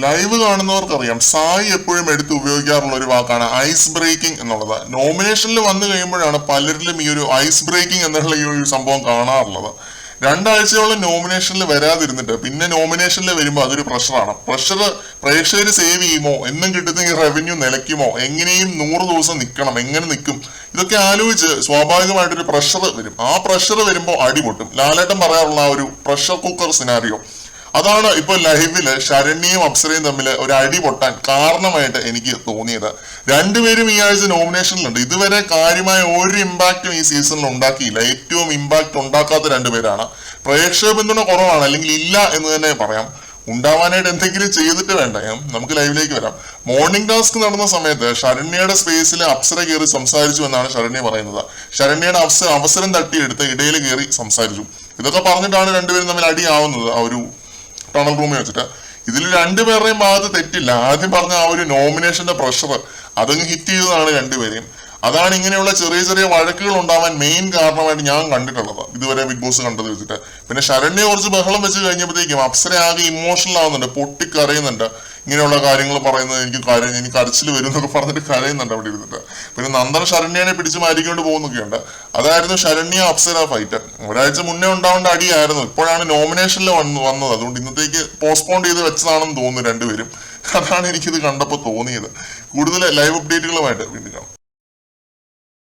Live കാണുന്നവർക്കറിയാം, Sai എപ്പോഴും എടുത്ത് ഉപയോഗിക്കാറുള്ള ഒരു വാക്കാണ് ഐസ് ബ്രേക്കിംഗ് എന്നുള്ളത്. നോമിനേഷനിൽ വന്നു കഴിയുമ്പോഴാണ് പലരിലും ഈ ഒരു ഐസ് ബ്രേക്കിംഗ് എന്നുള്ള ഈ ഒരു സംഭവം കാണാറുള്ളത്. രണ്ടാഴ്ചയോളം നോമിനേഷനിൽ വരാതിരുന്നിട്ട് പിന്നെ നോമിനേഷനിൽ വരുമ്പോൾ അതൊരു പ്രഷറാണ്. പ്രഷർ പ്രേക്ഷകർ സേവ് ചെയ്യുമോ, എന്നും കിട്ടുന്ന ഈ റവന്യൂ നിലയ്ക്കുമോ, എങ്ങനെയും 100 ദിവസം നിൽക്കണം, എങ്ങനെ നിൽക്കും, ഇതൊക്കെ ആലോചിച്ച് സ്വാഭാവികമായിട്ടൊരു പ്രഷർ വരും. ആ പ്രഷർ വരുമ്പോൾ അടിപൊട്ടും. ലാലേട്ടൻ പറയാറുള്ള ആ ഒരു പ്രഷർ കുക്കർ സിനാരിയോ, അതാണ് ഇപ്പൊ ലൈവില് ശരണ്യയും അപ്സരയും തമ്മിൽ ഒരു അടി പൊട്ടാൻ കാരണമായിട്ട് എനിക്ക് തോന്നിയത്. രണ്ടുപേരും ഈ ആഴ്ച നോമിനേഷനിലുണ്ട്. ഇതുവരെ കാര്യമായ ഒരു ഇമ്പാക്റ്റും ഈ സീസണിൽ ഉണ്ടാക്കിയില്ല. ഏറ്റവും ഇമ്പാക്ട് ഉണ്ടാക്കാത്ത രണ്ടുപേരാണ്. പ്രേക്ഷക പിന്തുണ കുറവാണ്, അല്ലെങ്കിൽ ഇല്ല എന്ന് തന്നെ പറയാം. ഉണ്ടാവാനായിട്ട് എന്തെങ്കിലും ചെയ്തിട്ട് വേണ്ട. നമുക്ക് ലൈവിലേക്ക് വരാം. മോർണിംഗ് ടാസ്ക് നടന്ന സമയത്ത് ശരണ്യയുടെ സ്പേസിൽ അപ്സര കയറി സംസാരിച്ചു എന്നാണ് ശരണ്യ പറയുന്നത്. ശരണ്യയുടെ അവസരം തട്ടിയെടുത്ത് ഇടയിൽ കയറി സംസാരിച്ചു. ഇതൊക്കെ പറഞ്ഞിട്ടാണ് രണ്ടുപേരും തമ്മിൽ അടിയാവുന്നത് ആ ഒരു ടണൽ റൂമിൽ വെച്ചിട്ട്. ഇതിൽ രണ്ടുപേരുടെയും ഭാഗത്ത് തെറ്റില്ല. ആദ്യം പറഞ്ഞ ആ ഒരു നോമിനേഷന്റെ പ്രഷർ അതങ്ങ് ഹിറ്റ് ചെയ്തതാണ് രണ്ടുപേരെയും. അതാണ് ഇങ്ങനെയുള്ള ചെറിയ ചെറിയ വഴക്കുകൾ ഉണ്ടാവാൻ മെയിൻ കാരണമായിട്ട് ഞാൻ കണ്ടിട്ടുള്ളത് ഇതുവരെ ബിഗ് ബോസ് കണ്ടത് വെച്ചിട്ട്. പിന്നെ ശരണ്യ കുറച്ച് ബഹളം വെച്ച് കഴിഞ്ഞപ്പോഴത്തേക്കും അപ്സര ആകെ ഇമോഷണൽ ആവുന്നുണ്ട്, പൊട്ടിക്കരയുന്നുണ്ട്. ഇങ്ങനെയുള്ള കാര്യങ്ങൾ പറയുന്നത് എനിക്ക് കരച്ചിൽ വരും എന്നൊക്കെ പറഞ്ഞിട്ട് കരയുന്നുണ്ട് അവിടെ ഇരുന്നിട്ട്. പിന്നെ നന്ദൻ ശരണ്യനെ പിടിച്ച് മാറ്റിക്കൊണ്ട് പോകുന്നൊക്കെയുണ്ട്. അതായിരുന്നു ശരണ്യ അപ്സര ഫൈറ്റ്. ഒരാഴ്ച മുന്നേ ഉണ്ടാവേണ്ട അടിയായിരുന്നു. ഇപ്പോഴാണ് നോമിനേഷനിൽ വന്നത്. അതുകൊണ്ട് ഇന്നത്തേക്ക് പോസ്റ്റ്പോൺ ചെയ്ത് വെച്ചതാണെന്ന് തോന്നുന്നു രണ്ടുപേരും. അതാണ് എനിക്കിത് കണ്ടപ്പോൾ തോന്നിയത്. കൂടുതൽ ലൈവ് അപ്ഡേറ്റുകളുമായിട്ട് വീണ്ടും കാണാം.